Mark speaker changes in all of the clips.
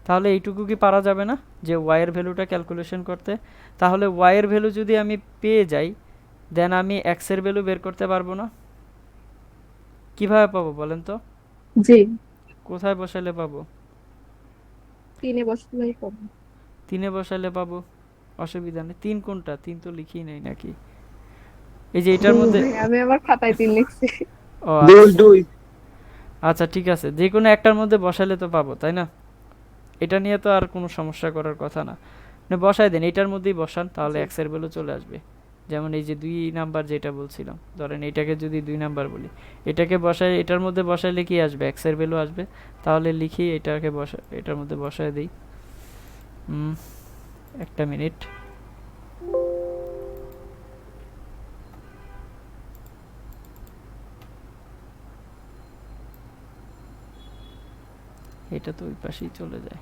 Speaker 1: তাহলে এইটুকু কি পারা যাবে না যে y এর ভ্যালুটা ক্যালকুলেশন করতে? তাহলে y এর ভ্যালু যদি আমি পেয়ে যাই, দেন আমি x এর ভ্যালু বের করতে পারবো না? কিভাবে পাবো বলেন তো?
Speaker 2: জি।
Speaker 1: কোথায় বসাইলে পাবো?
Speaker 2: 3 এ বসলেই পাবো।
Speaker 1: 3 এ বসাইলে পাবো, অসুবিধা নেই। 3 কোনটা? 3 তো লিখি নাই নাকি? এই যে এটার
Speaker 2: 2
Speaker 1: মধ্যে।
Speaker 2: ভাই, আমি আমার খাতায় 3 লিখছি।
Speaker 1: ও
Speaker 3: দুই
Speaker 1: আচ্ছা।
Speaker 3: দুই
Speaker 1: আচ্ছা ঠিক আছে, যে কোনো একটার মধ্যে বসালে তো পাবো, তাই না? এটা নিয়ে তো আর কোনো সমস্যা করার কথা না। মানে বসাই দেন, এটার মধ্যেই বসান, তাহলে
Speaker 2: জি।
Speaker 1: এক্স এর ভ্যালু চলে আসবে। যেমন এই যে 2 নাম্বার যেটা বলছিলাম, ধরেন এটাকে যদি 2 নাম্বার বলি, এটাকে বসাই, এটার মধ্যে বসাইলে কি আসবে? এক্স এর ভ্যালু আসবে। তাহলে লিখি এটাকে বসা, এটার মধ্যে বসায় দিই। একটা মিনিট। এটা তো ওই পাশেই চলে যায়।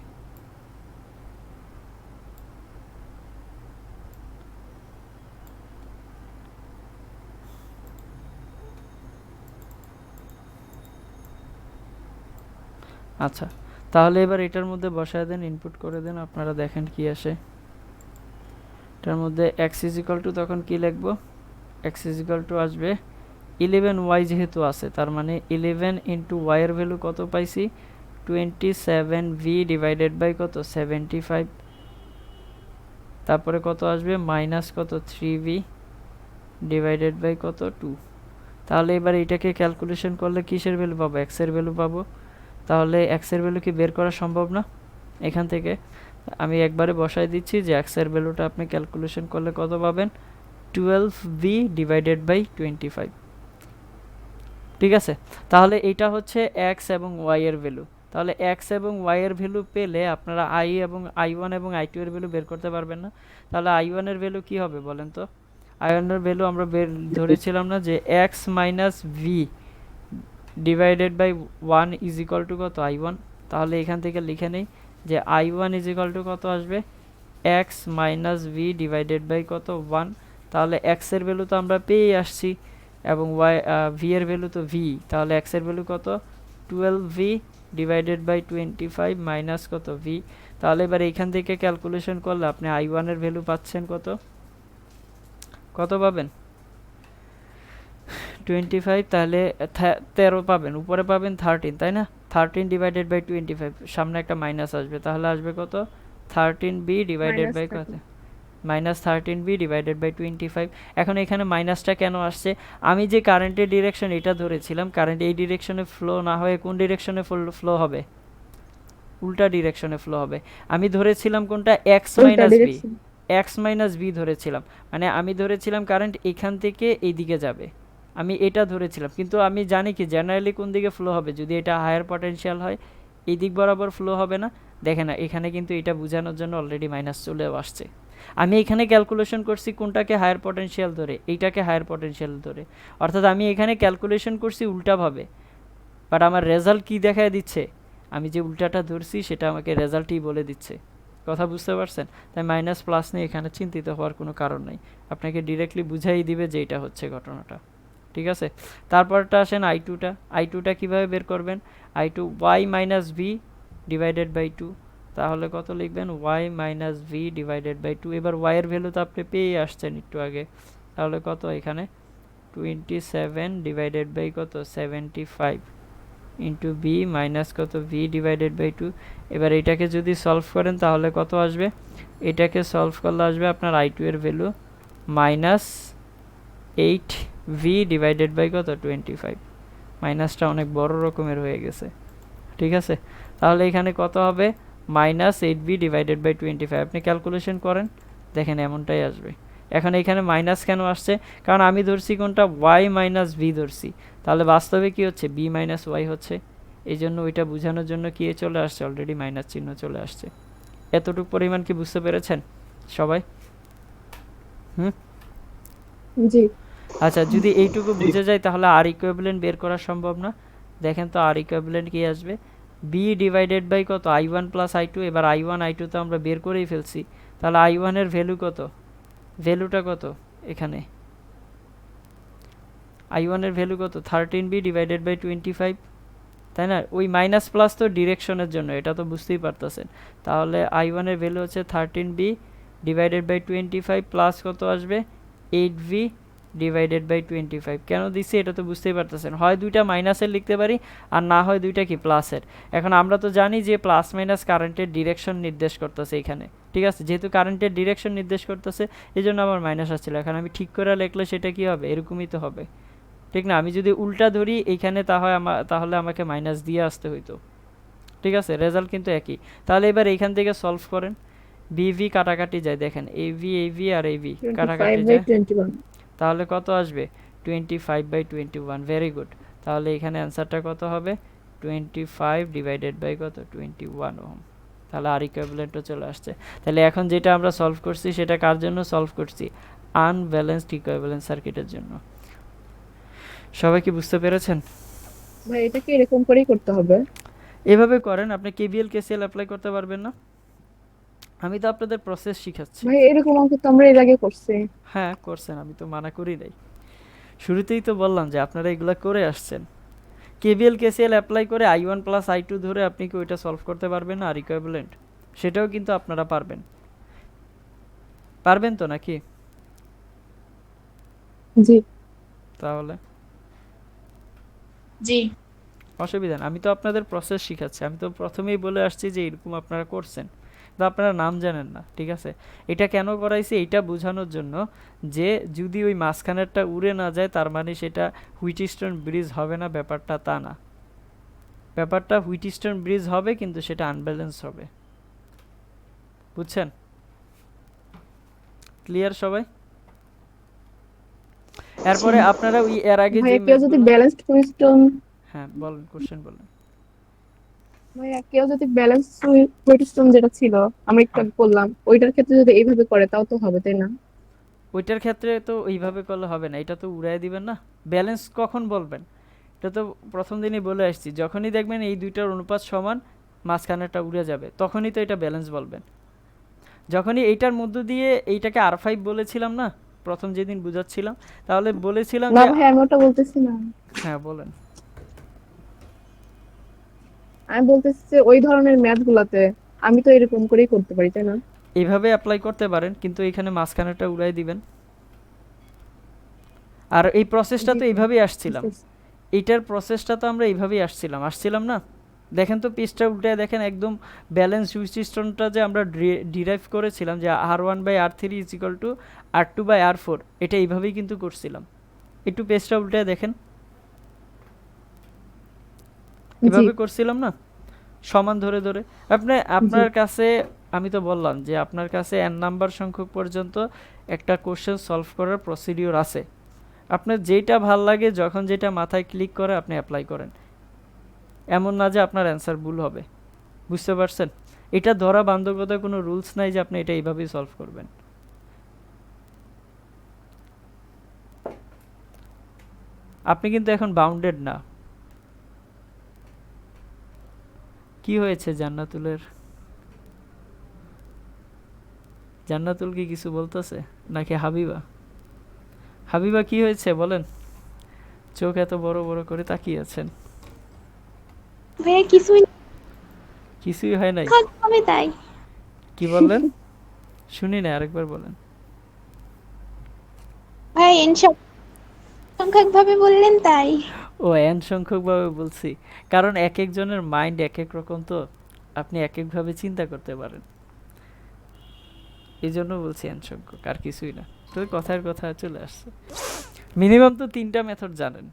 Speaker 1: আচ্ছা, তাহলে এবার এটার মধ্যে বসায় দেন, ইনপুট করে দেন, আপনারা দেখেন কি আসে। এটার মধ্যে x ইজ ইকাল টু, তখন কি লিখবো? x ইজ ইকাল টু আসবে 11y, যেহেতু আছে তার মানে 11 ইন্টু y এর ভ্যালু কত পাইছি? 27v ডিভাইডেড বাই কত? 75। তারপরে কত আসবে? মাইনাস কত? 3v ডিভাইডেড বাই কত? 2। তাহলে এবার এটাকে ক্যালকুলেশন করলে কিসের ভ্যালু পাবো? x এর ভ্যালু পাবো। তাহলে x এর ভ্যালু কি বের করা সম্ভব না এখান থেকে? আমি একবারে বসাই দিচ্ছি যে x এর ভ্যালুটা আপনি ক্যালকুলেশন করলে কত পাবেন? 12v divided by 25। ঠিক আছে, তাহলে এইটা হচ্ছে x এবং y এর ভ্যালু। তাহলে x এবং y এর ভ্যালু পেলে আপনারা i1 এবং i2 এর ভ্যালু বের করতে পারবেন না? তাহলে i1 এর ভ্যালু কি হবে বলেন তো? i1 এর ভ্যালু আমরা ধরেছিলাম না যে x minus v divided by 1 is equal to কত? i1। তাহলে এখান থেকে লিখে নেই যে i1 ইজ ইকাল টু কত আসবে? x minus v divided by কত? 1। তাহলে x এর ভ্যালু তো আমরা পেয়ে আসছি, এবং v এর ভ্যালু তো v। তাহলে x এর ভ্যালু কত? 12v ডিভাইডেড বাই 25 মাইনাস কত? v। তাহলে এবার এইখান থেকে ক্যালকুলেশন করলে আপনি i1 এর ভ্যালু পাচ্ছেন কত? কত পাবেন? 25। তাহলে 13 পাবেন, উপরে পাবেন 13, তাই না? 13 ডিভাইডেড বাই 25, সামনে একটা মাইনাস আসবে, তাহলে আসবে কত? 13b ডিভাইডেড বাই কত?
Speaker 2: -30।
Speaker 1: -13b divided by 25। এখন এখানে মাইনাসটা কেন আসছে? আমি যে কারেন্টের ডিরেকশন এটা ধরেছিলাম, কারেন্ট এই ডিরেকশনে ফ্লো না হয়ে কোন ডিরেকশনে ফ্লো হবে? উল্টা ডিরেকশনে ফ্লো হবে। আমি ধরেছিলাম কোনটা? এক্স
Speaker 2: উল্টা
Speaker 1: minus b.
Speaker 2: Direction.
Speaker 1: X minus b ধরেছিলাম, মানে আমি ধরেছিলাম কারেন্ট এখান থেকে এই দিকে যাবে, আমি এটা ধরেছিলাম। কিন্তু আমি জানি কি জেনারেলি কোন দিকে ফ্লো হবে? যদি এটা হায়ার পটেনশিয়াল হয়, এই দিক বরাবর ফ্লো হবে না? দেখে না, এখানে কিন্তু এটা বোঝানোর জন্য অলরেডি মাইনাস চলেও আসছে। আমি এখানে ক্যালকুলেশন করছি কোনটাকে? হায়ার পটেনশিয়াল ধরে, এইটাকে হায়ার পটেনশিয়াল ধরে। অর্থাৎ আমি এখানে ক্যালকুলেশন করছি উল্টাভাবে, বাট আমার রেজাল্ট কি দেখায় দিচ্ছে? আমি যে উল্টাটা ধরছি সেটা আমাকে রেজাল্টই বলে দিচ্ছে। কথা বুঝতে পারছেন? তাই মাইনাস প্লাস নিয়ে এখানে চিন্তিত হওয়ার কোনো কারণ নেই, আপনাকে ডিরেক্টলি বুঝাই দিবে যে এটা হচ্ছে ঘটনাটা। ঠিক আছে, তারপরটা আসেন i2টা। i2টা কীভাবে বের করবেন? i2 y minus v divided by 2। তাহলে কত লিখবেন? y minus v divided by 2। এবার y এর ভ্যালু তো আপনি পেয়ে আসছেন একটু আগে, তাহলে কত এখানে? 27 ডিভাইডেড বাই কত? 75 ইন্টু বি মাইনাস কত? V divided by 2। এবার এটাকে যদি সলভ করেন তাহলে কত আসবে? এটাকে সলভ করলে আসবে আপনার i2 এর ভ্যালু -8v ডিভাইডেড বাই কত? 25। মাইনাসটা অনেক বড় রকমের হয়ে গেছে। ঠিক আছে, তাহলে এখানে কত হবে? -8v divided by 25। আপনি ক্যালকুলেশন করেন, দেখেন এমনটাই আসবে। এখন এখানে মাইনাস কেন আসছে? কারণ আমি ধরছি কোনটা? y মাইনাস ভি ধরছি। তাহলে বাস্তবে কি হচ্ছে? b মাইনাস ওয়াই হচ্ছে। এই জন্য ওইটা বোঝানোর জন্য কি চলে আসছে? অলরেডি মাইনাস চিহ্ন চলে আসছে। এতটুকু পরিমাণ কি বুঝতে পেরেছেন সবাই? হুম।
Speaker 2: জি।
Speaker 1: আচ্ছা, যদি এইটুকু বুঝে যায় তাহলে আর ইকুইভ্যালেন্ট বের করা সম্ভব না? দেখেন তো আর ইকুইভ্যালেন্ট কি আসবে? b ডিভাইডেড বাই কত? i1 plus i2। এবার i1 i2 তো আমরা বের করেই ফেলছি, তাহলে i1 এর ভ্যালু কত? ভ্যালুটা কত এখানে? i1 এর ভ্যালু কত? 13b divided by 25। তাই না? ওই মাইনাস প্লাস তো ডিরেকশনের জন্য, এটা তো বুঝতেই পারতেছেন। তাহলে i1 এর ভ্যালু হচ্ছে 13b ডিভাইডেড বাই 25 প্লাস কত আসবে 8v ডিভাইডেড বাই 25। কেন দিচ্ছি এটা তো বুঝতেই পারতেছেন, হয় দুইটা মাইনাসের লিখতে পারি আর না হয় দুইটা কি প্লাসের। এখন আমরা তো জানি যে প্লাস মাইনাস কারেন্টের ডিরেকশন নির্দেশ করতেছে এখানে, ঠিক আছে? যেহেতু কারেন্টের ডিরেকশন নির্দেশ করতেছে এই জন্য আমার মাইনাস আসছিল। এখন আমি ঠিক করে লিখলে সেটা কি হবে, এরকমই তো হবে, ঠিক না? আমি যদি উল্টা ধরি এইখানে তাহলে আমাকে মাইনাস দিয়ে আসতে হইতো, ঠিক আছে? রেজাল্ট কিন্তু একই। তাহলে এবার এইখান থেকে সলভ করেন, বিভি কাটাকাটি যায়, দেখেন এভি আর এভি কাটাকাটি
Speaker 2: 25 বাই
Speaker 1: যায়,
Speaker 2: 21
Speaker 1: তাহলে কত আসবে 25/21। Very good. তাহলে এখানে অ্যান্সারটা কত হবে 25 ডিভাইডেড বাই কত 21 ওহম। তাহলে আর ইকুইভ্যালেন্টও চলে আসছে। তাহলে এখন যেটা আমরা সলভ করছি সেটা কার জন্য সলভ করছি, আনব্যালেন্সড ইকুইভ্যালেন্ট সার্কিটের জন্য। সবাই কি বুঝতে পেরেছেন?
Speaker 2: ভাই এটা কি এরকম করেই করতে হবে?
Speaker 1: এভাবে করেন, আপনি কেবিএল কেসিএল অ্যাপ্লাই করতে পারবেন না? আমি তো আপনাদের প্রসেস শিখাচ্ছি।
Speaker 2: ভাই এরকম অঙ্ক তো আমরা এর আগে করছি।
Speaker 1: হ্যাঁ করছেন, আমি তো মানা করি নাই। শুরুতেই তো বললাম যে আপনারা এগুলা করে আসছেন। কেবিএল কেসিএল অ্যাপ্লাই করে i1 প্লাস i2 ধরে আপনি কি ওইটা সলভ করতে পারবেন না আর ইকুইভ্যালেন্ট? সেটাও কিন্তু আপনারা পারবেন, পারবেন তো নাকি?
Speaker 2: জি
Speaker 1: তাহলে
Speaker 3: জি
Speaker 1: অসুবিধা না, আমি তো আপনাদের প্রসেস শিখাচ্ছি। আমি তো প্রথমেই বলে আসছি যে এরকম আপনারা করছেন, তো আপনারা নাম জানেন না, ঠিক আছে? এটা কেন করাইছি, এইটা বোঝানোর জন্য যে যদি ওই মাঝখানেরটা উড়ে না যায় তার মানে সেটা হুইটস্টোন ব্রিজ হবে না, ব্যাপারটা তা না। ব্যাপারটা হুইটস্টোন ব্রিজ হবে কিন্তু সেটা আনব্যালেন্স হবে, বুঝছেন? ক্লিয়ার সবাই? এরপরে আপনারা ওই এর আগে যে
Speaker 2: ভাই কেউ যদি ব্যালেন্সড হুইটস্টোন
Speaker 1: হ্যাঁ বলেন, কোশ্চেন বলেন।
Speaker 2: ভাইয়া কেউ যদি ব্যালেন্স হুইটস্টোন যেটা ছিল আমরা একটু আগে করলাম ওইটার ক্ষেত্রে যদি এইভাবে করে তাও তো হবে তাই না?
Speaker 1: ওইটার ক্ষেত্রে তো ওইভাবে করলে হবে না, এটা তো উড়াই দিবেন না। ব্যালেন্স কখন বলবেন, এটা তো প্রথম দিনই বলে আসছি, যখনই দেখবেন এই দুইটার অনুপাত সমান মাঝখানেরটা উড়ে যাবে তখনই তো এটা ব্যালেন্স বলবেন। যখনই এইটার মধ্য দিয়ে এইটাকে R5 বলেছিলাম না প্রথম যেদিন বুঝাচ্ছিলাম, তাহলে বলেছিলাম
Speaker 2: না
Speaker 1: যে
Speaker 2: ভাই আমি ওটা বলতেছি না।
Speaker 1: হ্যাঁ বলেন।
Speaker 2: আমি বলতেছি যে ওই ধরনের ম্যাথ গুলাতে আমি তো এরকম করেই করতে পারি তাই না?
Speaker 1: এইভাবে অ্যাপ্লাই করতে পারেন কিন্তু এখানে মাঝখানেরটা উড়াই দিবেন। আর এই প্রসেসটা
Speaker 2: জি
Speaker 1: তো
Speaker 2: স্যার,
Speaker 1: এইভাবেই আসছিলাম,
Speaker 2: বুঝতেছি।
Speaker 1: এইটার প্রসেসটা তো আমরা এইভাবেই আসছিলাম না? দেখেন তো পেজটা উল্টে দেখেন, একদম ব্যালেন্স সিস্টেমটা যে আমরা ডিরাইভ করেছিলাম যে R1/R3 is equal to R2/R4, এটা এইভাবেই কিন্তু করছিলাম। একটু পেজটা উল্টে দেখেন,
Speaker 2: জি
Speaker 1: এভাবে করছিলাম না, সমান ধরে ধরে। আপনার
Speaker 2: জি
Speaker 1: কাছে আমি তো বললাম যে আপনার কাছে n নাম্বার সংখ্যক পর্যন্ত একটা কোশ্চেন সলভ করার প্রসিডিওর আছে। আপনার যেটা ভাল লাগে যখন যেটা মাথায় ক্লিক করে আপনি অ্যাপ্লাই করেন, এমন না যে আপনার অ্যান্সার ভুল হবে, বুঝতে পারছেন? এটা ধরা বান্ধবতার কোনো রুলস নাই যে আপনি এটা এইভাবেই সলভ করবেন। আপনি কিন্তু এখন বাউন্ডেড না। কি হয়েছে জান্নাতুলের? জান্নাতুল কি কিছু বলতেছে নাকি হাবিবা? হাবিবা কি হয়েছে বলেন, চোখ এত বড় বড় করে তাকিয়ে আছেন।
Speaker 3: ভাইয়া কিছুই
Speaker 1: কিছুই হয় নাই?
Speaker 3: হবে তাই।
Speaker 1: কি বললেন শুনি না, আরেকবার বলেন।
Speaker 3: ভাই সংখ্যক ভাবে বললেন তাই।
Speaker 1: ও এন সংখ্যকভাবে বলছি, কারণ এক একজনের মাইন্ড এক এক রকম, তো আপনি এক একভাবে চিন্তা করতে পারেন, এই জন্য বলছি এন সংখ্যক, আর কিছুই না। তো কথার কথা চলে আসছে। মিনিমাম তো 3টা মেথড জানেন,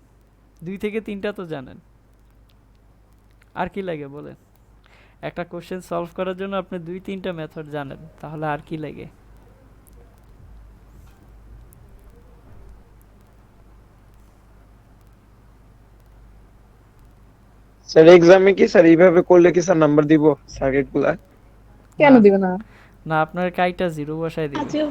Speaker 1: 2 থেকে 3টা তো জানেন, আর কি লাগে বলেন? একটা কোশ্চেন সলভ করার জন্য আপনি 2-3টা মেথড জানেন, তাহলে আর কি লাগে?
Speaker 4: স্যার এক্সামে কি স্যার এইভাবে করলে কি স্যার নাম্বার দিব সার্কিট গুলা?
Speaker 2: কেন
Speaker 1: না
Speaker 2: দিবে না?
Speaker 1: না, আপনার কাইটা 0 বসায় দিবেন।
Speaker 3: আজব।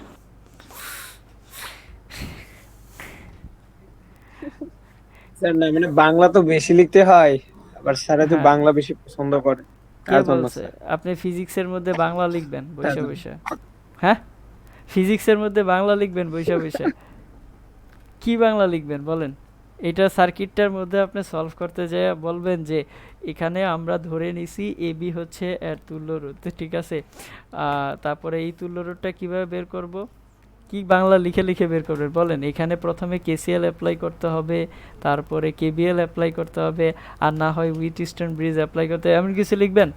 Speaker 4: স্যার না মানে বাংলা তো বেশি লিখতে হয়, আবার স্যার তো
Speaker 1: হ্যাঁ,
Speaker 4: বাংলা বেশি পছন্দ করে,
Speaker 1: কে
Speaker 4: তার জন্য
Speaker 1: বলছে
Speaker 4: স্যার।
Speaker 1: আপনি ফিজিক্সের মধ্যে বাংলা লিখবেন
Speaker 4: তার
Speaker 1: বৈশা
Speaker 4: জন্য।
Speaker 1: বৈশা? হ্যাঁ, ফিজিক্সের মধ্যে বাংলা লিখবেন বৈশা বৈশা? কি বাংলা লিখবেন বলেন? এটা সার্কিটটার মধ্যে আপনি সলভ করতে যেয়ে বলবেন যে এখানে আমরা ধরে নিছি এবি হচ্ছে এর তুল্য রোধ, ঠিক আছে। তারপরে এই তুল্য রোধটা কিভাবে বের করব, কি বাংলা লিখে লিখে বের করবেন বলেন। এখানে প্রথমে কেসিএল অ্যাপ্লাই করতে হবে, তারপরে কেবিএল অ্যাপ্লাই করতে হবে, আর না হয় হুইটস্টোন ব্রিজ অ্যাপ্লাই করতে হবে, এমন কিছু লিখবেন।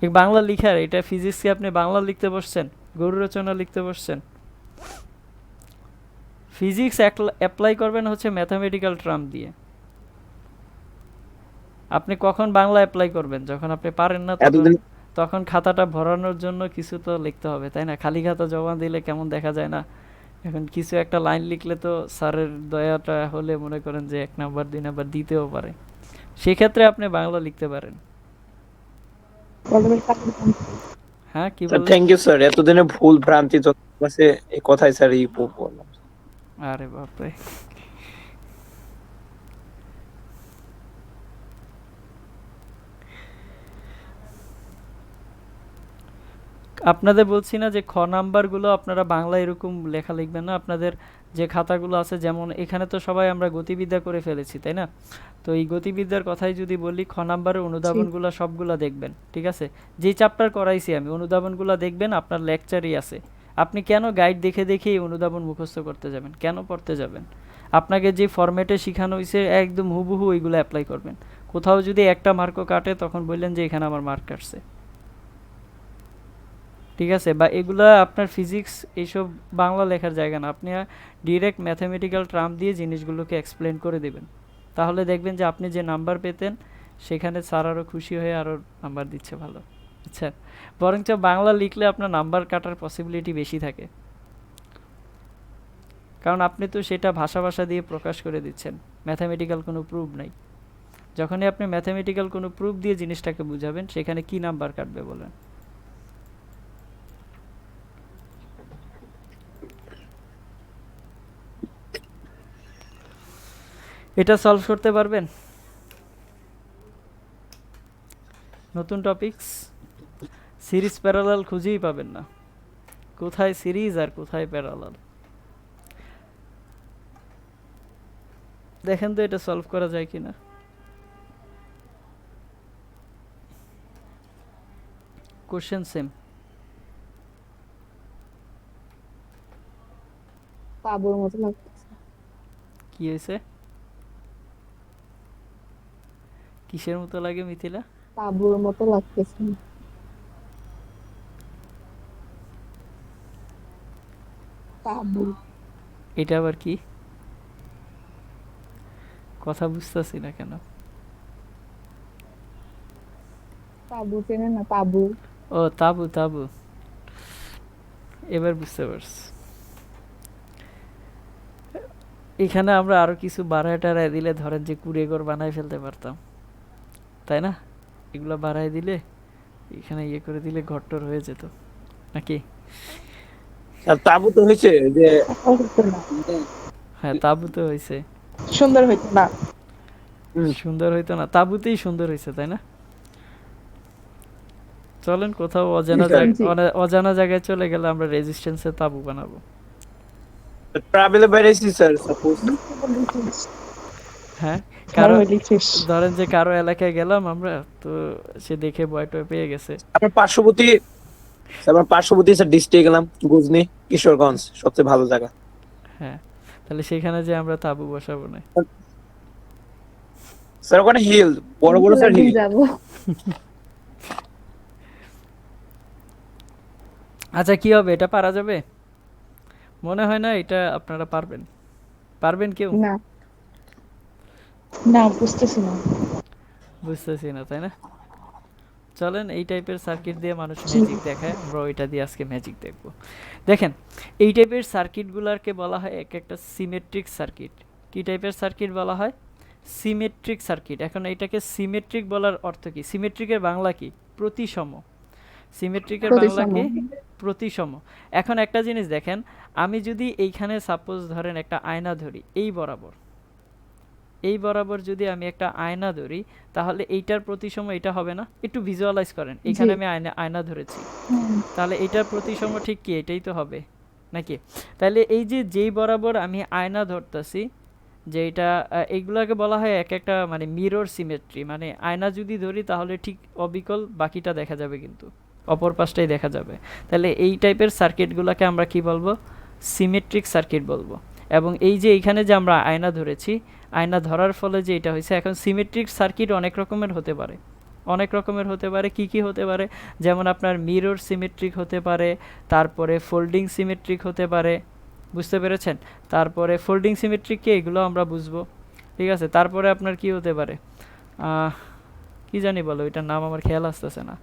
Speaker 1: এই বাংলা লিখার, এটা ফিজিক্সকে আপনি বাংলা লিখতে বসছেন, গরু রচনা লিখতে বসছেন। ফিজিক্স অ্যাপ্লাই করবেন হচ্ছে ম্যাথামেটিক্যাল টার্ম দিয়ে। আপনি কখন বাংলা অ্যাপ্লাই করবেন, যখন আপনি পারেন না
Speaker 4: এতদিন
Speaker 1: তখন খাতাটা ভরানোর জন্য কিছু তো লিখতে হবে, তাই না? খালি খাতা জমা দিলে কেমন দেখা যায় না? এখন কিছু একটা লাইন লিখলে তো স্যারের দয়াটা হলে মনে করেন যে 1 নাম্বার 2 নাম্বার দিতেও পারে, সেক্ষেত্রে আপনি বাংলা লিখতে পারেন। হ্যাঁ, কি
Speaker 4: স্যার
Speaker 1: বললেন?
Speaker 4: থ্যাংক ইউ স্যার, এতদিনে ভুল ভ্রান্তি যত আছে এই কথাই স্যার বললাম।
Speaker 1: আরে বাপরে, আপনাদের বলছি না যে খ নাম্বারগুলো আপনারা বাংলা এরকম লেখা লিখবেন না। আপনাদের যে খাতাগুলো আছে, যেমন এখানে তো সবাই আমরা গতিবিদ্যা করে ফেলেছি, তাই না? তো এই গতিবিদ্যার কথাই যদি বলি, খ নাম্বারের অনুধাবনগুলো সবগুলা দেখবেন, ঠিক আছে? যেই চ্যাপ্টার করাইছি আমি, অনুধাবনগুলো দেখবেন, আপনার লেকচারই আছে। আপনি কেন গাইড দেখে দেখে এই অনুধাবন মুখস্থ করতে যাবেন, কেন পড়তে যাবেন? আপনাকে যে ফরম্যাটে শেখানো হয়েছে একদম হুবহু ওইগুলো অ্যাপ্লাই করবেন। কোথাও যদি একটা মার্কও কাটে তখন বললেন যে এখানে আমার মার্ক কাটছে, ঠিক আছে? বা এগুলা আপনার ফিজিক্স এইসব বাংলা লেখার জায়গা না, আপনি ডিরেক্ট ম্যাথামেটিক্যাল টার্ম দিয়ে জিনিসগুলোকে এক্সপ্লেন করে দেবেন। তাহলে দেখবেন যে আপনি যে নাম্বার পেতেন সেখানে স্যার আরও খুশি হয়ে আরও নাম্বার দিচ্ছে ভালো, আচ্ছা। বরঞ্চ বাংলা লিখলে আপনার নাম্বার কাটার পসিবিলিটি বেশি থাকে, কারণ আপনি তো সেটা ভাষা ভাষা দিয়ে প্রকাশ করে দিচ্ছেন, ম্যাথামেটিক্যাল কোনো প্রুফ নাই। যখনই আপনি ম্যাথামেটিক্যাল কোনো প্রুফ দিয়ে জিনিসটাকে বুঝাবেন, সেখানে কি নাম্বার কাটবে বলেন? এটা সলভ করতে পারবেন? নতুন টপিকস, সিরিজ প্যারালাল খুঁজেই পাবেন না, কোথায় সিরিজ আর কোথায় প্যারালাল। দেখেন তো এটা সলভ করা যায় কিনা। কোশ্চেন সেম,
Speaker 2: তাবুর মতো লাগতেছে।
Speaker 1: কি হয়েছে? কিসের মতো লাগে মিথিলা?
Speaker 2: তাবুর মতো লাগতেছে। তাবু।
Speaker 1: এটা আবার কি কথা, বুঝতেছি না কেন।
Speaker 2: তাবু চেনে না? তাবু।
Speaker 1: ও তাবু, তাবু, এবার বুঝতে পারছি। এখানে আমরা আরো কিছু বাড়ায় টাড়ায় দিলে ধরেন যে কুড়ে ঘর বানায় ফেলতে পারতাম, তাই না? এগুলো বাড়ায় দিলে, এখানে ইয়ে করে দিলে ঘরটর হয়ে যেত নাকি?
Speaker 4: আর তাবু তো হয়েছে যে
Speaker 1: হ্যাঁ, তাবু তো হয়েছে,
Speaker 2: সুন্দর হইতো না।
Speaker 1: সুন্দর হইতো না, তাবুতেই সুন্দর হয়েছে, তাই না? চলেন কোথাও অজানা জায়গায় চলে গেলে আমরা রেজিস্ট্যান্সের তাবু বানাবো।
Speaker 4: ট্রাভেলে বাইরেছি স্যার, সাপোজ
Speaker 1: হ্যাঁ, কারো ধরেন যে কারো এলাকায় গেলাম আমরা, তো সে দেখে ভয় টয় পেয়ে গেছে।
Speaker 4: আমার পার্শ্ববর্তী স্যার ডিস্ট্রিক্টে গেলাম, গজনি, কিশোরগঞ্জ সবচেয়ে ভালো জায়গা।
Speaker 1: হ্যাঁ, তাহলে সেখানে যে আমরা তাবু বসাবো না।
Speaker 4: স্যার ওখানে হিল, বড় বড় স্যার হিল।
Speaker 2: যাবো।
Speaker 1: আচ্ছা, কি হবে, এটা পারা যাবে? মনে হয় না এটা আপনারা পারবেন। পারবেন কেউ?
Speaker 2: না না, বুঝতেছি না।
Speaker 1: বুঝতেছি না, তাই না? চলেন এই টাইপের সার্কিট দিয়ে মানুষ ম্যাজিক দেখায়, আমরা ওইটা দিয়ে আজকে ম্যাজিক দেখব। দেখেন, এই টাইপের সার্কিটগুলোকে বলা হয় এক একটা সিমেট্রিক সার্কিট। কি টাইপের সার্কিট বলা হয়? Symmetric circuit. এখন এইটাকে সিমেট্রিক বলার অর্থ কি? সিমেট্রিকের বাংলা কি? প্রতিসম। সিমেট্রিকের বাংলা কি? প্রতিসম। এখন একটা জিনিস দেখেন, আমি যদি এইখানে সাপোজ ধরেন একটা আয়না ধরি, এই বরাবর যদি আমি একটা আয়না ধরি, তাহলে এইটার প্রতিসম এটা হবে না? একটু ভিজুয়ালাইজ করেন, এখানে আমি আয়না ধরেছি, তাহলে এইটার প্রতিসম ঠিক কি? এটাই তো হবে নাকি? তাহলে এই যে যেই বরাবর আমি আয়না ধরতেছি, যে এটা এইগুলোকে বলা হয় এক একটা মানে মিরর সিমেট্রি, মানে আয়না যদি ধরি তাহলে ঠিক অবিকল বাকিটা দেখা যাবে, কিন্তু অপর পাশটাই দেখা যাবে। তাহলে এই টাইপের সার্কিটগুলোকে আমরা কি বলবো? সিমেট্রিক সার্কিট বলবো। এবং এই যে এইখানে যে আমরা আয়না ধরেছি, আয়না ধরার ফলে যে এটা হয়েছে, এখন সিমেট্রিক সার্কিট অনেক রকমের হতে পারে, অনেক রকমের হতে পারে। কি কি হতে পারে? যেমন আপনার মিরর সিমেট্রিক হতে পারে, তারপরে ফোল্ডিং সিমেট্রিক হতে পারে, বুঝতে পেরেছেন? তারপরে ফোল্ডিং সিমেট্রিক কি, এগুলো আমরা বুঝবো, ঠিক আছে? তারপরে আপনার কি হতে পারে, কি জানি বলো, এটার নাম আমার খেয়াল আসতেছে না,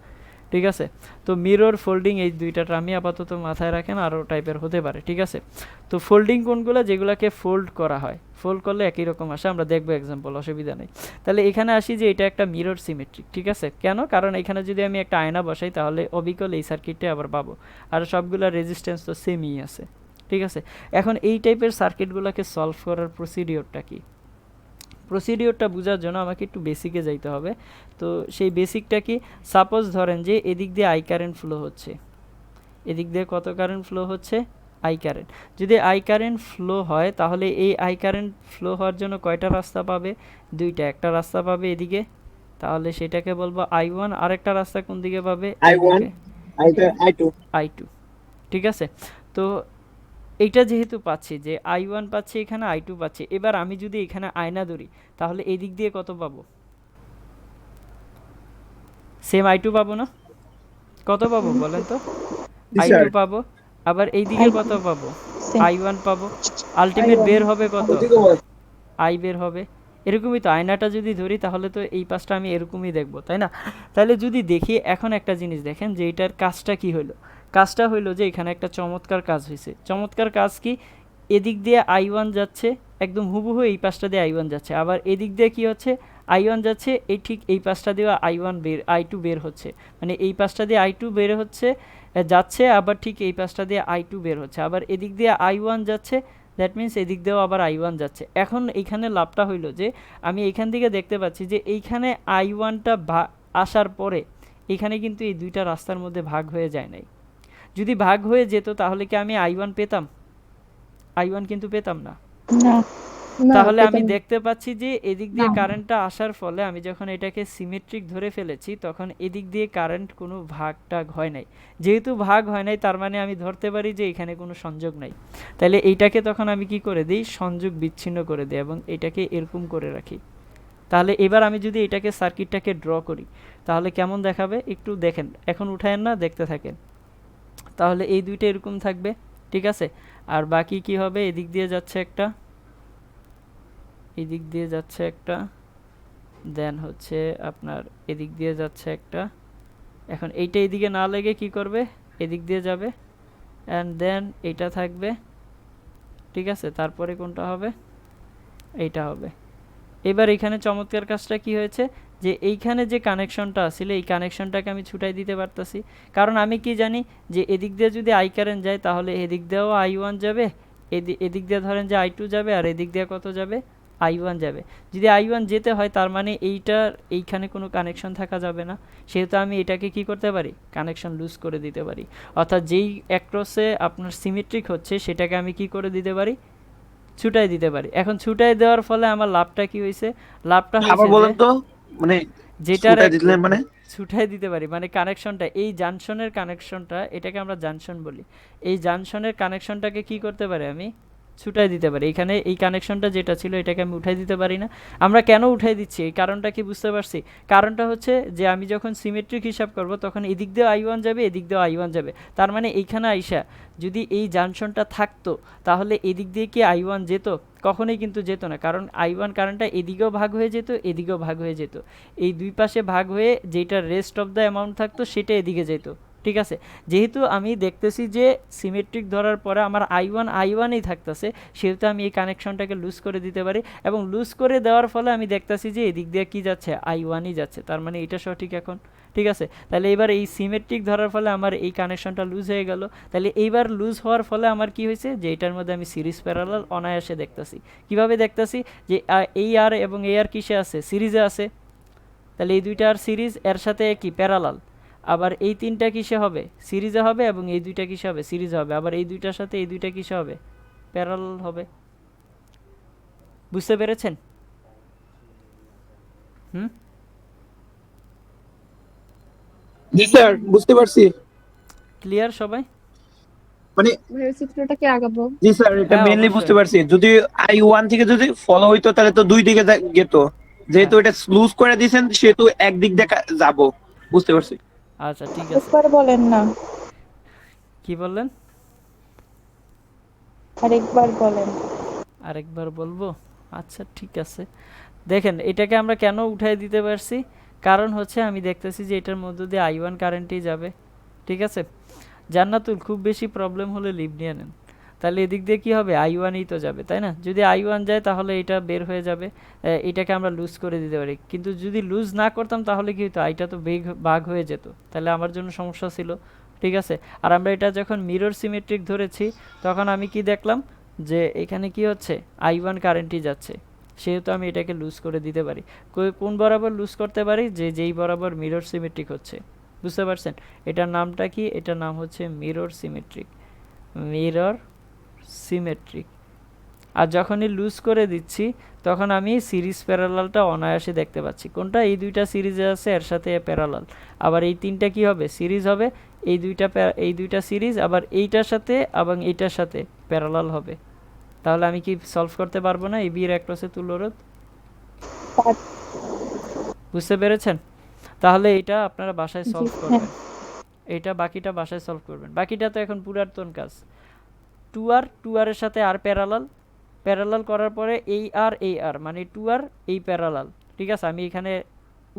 Speaker 1: ঠিক আছে? তো মিরর, ফোল্ডিং, এই দুইটা আমি আপাতত মাথায় রাখেন, আরও টাইপের হতে পারে, ঠিক আছে? তো ফোল্ডিং কোনগুলো? যেগুলোকে ফোল্ড করা হয়, ফোল্ড করলে একই রকম আসে, আমরা দেখবো এক্সাম্পল, অসুবিধা নেই। তাহলে এখানে আসি যে এটা একটা মিরর সিমেট্রিক, ঠিক আছে? কেন? কারণ এখানে যদি আমি একটা আয়না বসাই তাহলে অবিকল এই সার্কিটটা আবার পাবো, আর সবগুলা রেজিস্ট্যান্স তো সেমই আছে, ঠিক আছে? এখন এই টাইপের সার্কিটগুলোকে সলভ করার প্রসিডিওরটা কি? প্রসিডিওরটা বোঝার জন্য আমাকে একটু বেসিকে যাইতে হবে। তো সেই বেসিকটা কি? সাপোজ ধরেন যে এদিক দিয়ে আই কারেন্ট ফ্লো হচ্ছে, এদিক দিয়ে কত কারেন্ট ফ্লো হচ্ছে? I current. যদি আই কারেন্ট ফ্লো হয় তাহলে এই আই কারেন্ট ফ্লো হওয়ার জন্য কয়টা রাস্তা পাবে? দুইটা। একটা রাস্তা পাবে এদিকে, তাহলে সেটাকে বলবো I1, আরেকটা রাস্তা কোন দিকে পাবে?
Speaker 4: I1, I2,
Speaker 1: I2, ঠিক আছে? তো এইটা যেহেতু পাচ্ছি যে I1 পাচ্ছি, এখানে I2 পাচ্ছি, এবার আমি যদি এখানে আয়না ধরি তাহলে এই দিক দিয়ে কত পাবো? সেম I2 পাবো না? কত পাবো বলেন তো? I2 পাবো। আবার এই দিকে কত পাবো? I1 পাবো। আলটিমেট বের হবে কত? I বের হবে। এরকমই তো, আয়নাটা যদি ধরি তাহলে তো এই পাশটা আমি এরকমই দেখব, তাই না? তাহলে যদি দেখি, এখন একটা জিনিস দেখেন যে এটার কাজটা কি হলো। কাজটা হইলো যে এখানে একটা চমৎকার কাজ হয়েছে। চমৎকার কাজ কি? এদিক দিয়ে I1 যাচ্ছে, একদম হুবহু এই পাশটা দিয়ে I1 যাচ্ছে, আবার এদিক দিয়ে কি হচ্ছে? I1 যাচ্ছে, এই ঠিক এই পাশটা দিয়ে I2 বের হচ্ছে, মানে এই পাশটা দিয়ে I2 বের হচ্ছে, যাচ্ছে, আবার ঠিক এই পাশটা দিয়ে I2 বের হচ্ছে, আবার এদিক দিয়ে I1 যাচ্ছে, দ্যাট মিন্স এদিক দিয়েও আবার I1 যাচ্ছে। এখন এইখানে লাভটা হইলো যে আমি এইখান থেকে দেখতে পাচ্ছি যে এইখানে I1টা আসার পরে এখানে কিন্তু এই দুইটা রাস্তার মধ্যে ভাগ হয়ে যায় নাই। যদি ভাগ হয়ে যেত তাহলে কি আমি I1 পেতাম? I1 কিন্তু পেতাম না।
Speaker 3: না।
Speaker 1: তাহলে আমি দেখতে পাচ্ছি যে এদিক দিয়ে কারেন্টটা আসার ফলে আমি যখন এটাকে সিমেট্রিক ধরে ফেলেছি তখন এদিক দিয়ে কারেন্ট কোনো ভাগ হয় নাই। যেহেতু ভাগ হয় নাই তার মানে আমি ধরতে পারি যে এখানে কোনো সংযোগ নাই। তাহলে এইটাকে তখন আমি কি করে দিই? সংযোগ বিচ্ছিন্ন করে দিই এবং এটাকে এরকম করে রাখি। তাহলে এবার আমি যদি এটাকে সার্কিটটাকে ড্র করি তাহলে কেমন দেখাবে একটু দেখেন। এখন উঠায়েন না, দেখতে থাকেন। তাহলে এই দুইটা এরকম থাকবে, ঠিক আছে? আর বাকি কি হবে? এদিক দিয়ে যাচ্ছে একটা, এদিক দিয়ে যাচ্ছে একটা, দেন হচ্ছে আপনার এদিক দিয়ে যাচ্ছে একটা। এখন এইটা এদিকে না লেগে কি করবে? এদিক দিয়ে যাবে, অ্যান্ড দেন এইটা থাকবে, ঠিক আছে? তারপরে কোনটা হবে? এইটা হবে। এবার এখানে চমৎকার কাজটা কি হয়েছে যে এইখানে যে কানেকশনটা আসলে এই কানেকশনটাকে আমি ছুটাই দিতে পারতাছি, কারণ আমি কি জানি যে এদিক দিয়ে যদি আই কারেন্ট যায় তাহলে এদিক দিয়েও I1 যাবে, এদিক দিয়ে ধরেন যে I2 যাবে, আর এদিক দিয়ে কত যাবে? I1 যাবে। যদি I1 যেতে হয় তার মানে এইখানে কোনো কানেকশন থাকা যাবে না, সেহেতু আমি এটাকে কি করতে পারি? কানেকশন লুজ করে দিতে পারি। অর্থাৎ যেই অ্যাক্রসে আপনার সিমেট্রিক হচ্ছে সেটাকে আমি কি করে দিতে পারি? ছুটাই দিতে পারি। এখন ছুটাই দেওয়ার ফলে আমার লাভটা কি হয়েছে? লাভটা
Speaker 5: আবার
Speaker 1: হয়েছে
Speaker 5: বলেন তো, মানে
Speaker 1: যেটার
Speaker 5: ছুটাই দিলেন মানে?
Speaker 1: ছুটাই দিতে পারি মানে কানেকশনটা, এই জাংশনের কানেকশনটা, এটাকে আমরা জাংশন বলি। এই জাংশনের কানেকশনটাকে কি করতে পারি? আমি ছুটাই দিতে পারি। এখানে এই কানেকশনটা যেটা ছিল এটাকে আমি উঠাই দিতে পারি না। আমরা কেন উঠাই দিচ্ছি এই কারণটা কি বুঝতে পারছি? কারণটা হচ্ছে যে আমি যখন সিমেট্রিক হিসাব করব তখন এদিক দিয়ে I1 যাবে, এদিক দিয়ে I1 যাবে। তার মানে এইখানে আইসা যদি এই জাংশনটা থাকতো তাহলে এদিক দিয়ে কি I1 যেত? কখনোই কিন্তু যেত না, কারণ I1 কারেন্টটা এদিকেও ভাগ হয়ে যেত, এদিকেও ভাগ হয়ে যেত। এই দুই পাশে ভাগ হয়ে যেটা রেস্ট অফ দ্য অ্যামাউন্ট থাকতো সেটা এদিকে যেত, ঠিক আছে? যেহেতু আমি দেখতেছি যে সিমেট্রিক ধরার পরে আমার I1ই থাকতেছে, সেহেতু আমি এই কানেকশনটাকে লুজ করে দিতে পারি, এবং লুজ করে দেওয়ার ফলে আমি দেখতেছি যে এদিক দিয়ে কি যাচ্ছে? I1ই যাচ্ছে। তার মানে এটা সঠিক এখন, ঠিক আছে? তাহলে এবার এই সিমেট্রিক ধরার ফলে আমার এই কানেকশনটা লুজ হয়ে গেল। তাহলে এইবার লুজ হওয়ার ফলে আমার কি হয়েছে? যে এটার মধ্যে আমি সিরিজ প্যারালাল অনায়াসে দেখতেছি। কিভাবে দেখতেছি? যে এই আর এবং এই আর কিসে আছে? সিরিজে আছে। তাহলে এই দুইটা আর সিরিজ, এর সাথে কি? প্যারালাল। আবার এই তিনটা কিসে হবে? সিরিজে হবে, এবং এই দুইটা কিসে হবে? সিরিজ হবে। আবার এই দুইটার সাথে এই দুইটা কিসে হবে? প্যারালাল হবে। বুঝতে পেরেছেন? হুম,
Speaker 4: জি স্যার, বুঝতে পারছি।
Speaker 1: ক্লিয়ার সবাই?
Speaker 4: মানে
Speaker 2: ভাইয়া চিত্রটাকে আগাবো।
Speaker 4: জি স্যার, এটা
Speaker 1: হ্যাঁ
Speaker 4: মেইনলি বুঝতে
Speaker 1: অবশ্যই।
Speaker 4: পারছি। যদি I1 থেকে যদি ফলো হইতো তাহলে তো দুই দিকে যেত, যেহেতু
Speaker 1: হ্যাঁ,
Speaker 4: এটা লুজ করে দিয়েছেন সেহেতু একদিক দিয়ে যাবো। বুঝতে পারছি।
Speaker 1: আচ্ছা ঠিক আছে।
Speaker 3: আরেকবার বলেন না,
Speaker 1: কি বললেন?
Speaker 3: আরেকবার বলেন।
Speaker 1: আরেকবার বলবো? আচ্ছা ঠিক আছে। দেখেন এটাকে আমরা কেন উঠাই দিতে পারছি, কারণ হচ্ছে আমি দেখতেছি যে এটার মধ্য দিয়ে I1 কারেন্টই যাবে। ঠিক আছে, জান্নাতুল খুব বেশি প্রবলেম হলে লিভ নিয়ে নেন, তাহলে এদিক দিয়ে কি হবে, I1ই তো যাবে তাই না? যদি I1 যায় তাহলে এটা বের হয়ে যাবে, এটাকে আমরা লুজ করে দিতে পারি। কিন্তু যদি লুজ না করতাম তাহলে কি হতো, আইটা তো ভাগ হয়ে যেত, তাহলে আমার জন্য সমস্যা ছিল। ঠিক আছে, আর আমরা এটা যখন মিরর সিমেট্রিক ধরেছি তখন আমি কি দেখলাম যে এখানে কি হচ্ছে, I1 কারেন্টই যাচ্ছে, সেহেতু আমি এটাকে লুজ করে দিতে পারি। কোন বরাবর লুজ করতে পারি, যেই বরাবর মিরর সিমেট্রিক হচ্ছে। বুঝতে পারছেন? এটার নামটা কি, এটার নাম হচ্ছে মিরর সিমেট্রিক। Mirror symmetric. আর যখনই লুজ করে দিচ্ছি তখন আমি সিরিজ প্যারালালটা অনায়াসে দেখতে পাচ্ছি। কোনটা, এই দুইটা সিরিজে আছে, এর সাথে প্যারালাল। আবার এই তিনটা কি হবে, সিরিজ হবে। এই দুইটা সিরিজ, আবার এইটার সাথে এবং এইটার সাথে প্যারালাল হবে। তাহলে আমি কি সলভ করতে পারবো না এই বিয়ের অ্যাক্রসে তুল্যরোধ? বুঝতে পেরেছেন? তাহলে এটা আপনারা বাসায়
Speaker 3: জি
Speaker 1: সলভ
Speaker 3: হ্যাঁ।
Speaker 1: করবেন। এটা বাকিটা বাসায় সলভ করবেন, বাকিটা তো এখন পুরাতন কাজ। টু আর এর সাথে আর প্যারালাল, প্যারালাল করার পরে এই আর মানে টু আর এই প্যারালাল। ঠিক আছে, আমি এখানে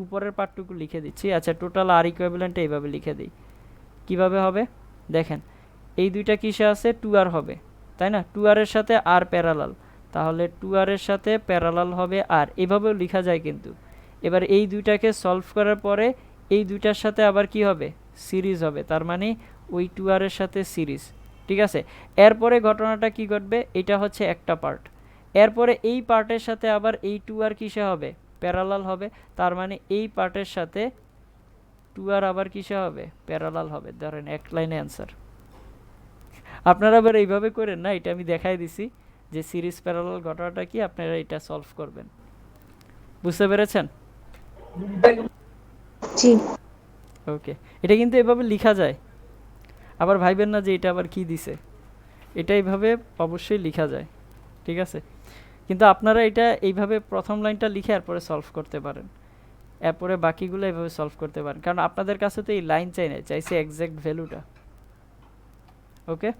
Speaker 1: উপরের পার্টটুকু লিখে দিচ্ছি। আচ্ছা, টোটাল আর ইকুইভ্যালেন্টটা এইভাবে লিখে দিই। কিভাবে হবে দেখেন, এই দুইটা কিসে আছে, টু আর হবে তাই না? টু আর এর সাথে আর প্যারালাল, তাহলে টু আর এর সাথে প্যারালাল হবে আর, এভাবেও লেখা যায় কিন্তু। এবার এই দুইটাকে সলভ করার পরে এই দুইটার সাথে আবার কি হবে, সিরিজ হবে, তার মানে ওই টু আর এর সাথে সিরিজ। ঠিক আছে, এরপরে ঘটনাটা কি ঘটবে, এটা হচ্ছে একটা পার্ট। এরপরে এই পার্টের সাথে আবার এই টু আর কিসে হবে, প্যারালাল হবে, তার মানে এই পার্টের সাথে টু আর আবার কিসে হবে, প্যারালাল হবে। ধরেন এক লাইনে অ্যান্সার। আপনারা আবার এইভাবে করেন না, এটা আমি দেখাই দিছি যে সিরিজ প্যারালাল ঘটনাটা কি, আপনারা এটা সলভ করবেন। বুঝতে পেরেছেন?
Speaker 3: জি
Speaker 1: ওকে, এটা কিন্তু এভাবে লেখা যায়, আবার ভাইবেন না যে এটা আবার কি দিছে, এটা এইভাবে অবশ্যই লেখা যায়। ঠিক আছে, কিন্তু আপনারা এটা এইভাবে প্রথম লাইনটা লিখে এরপরে সলভ করতে পারেন, এরপরে বাকিগুলো এইভাবে সলভ করতে পারেন, কারণ আপনাদের কাছে তো এই লাইন চাই না, চাইছে এক্সাক্ট ভ্যালুটা। ওকে,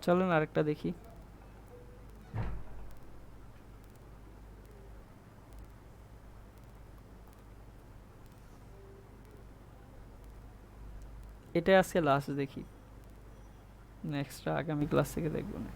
Speaker 1: চলুন আরেকটা দেখি। এটা আজকে লাস্ট দেখি, নেক্সটটা আগামী ক্লাস থেকে দেখবো না।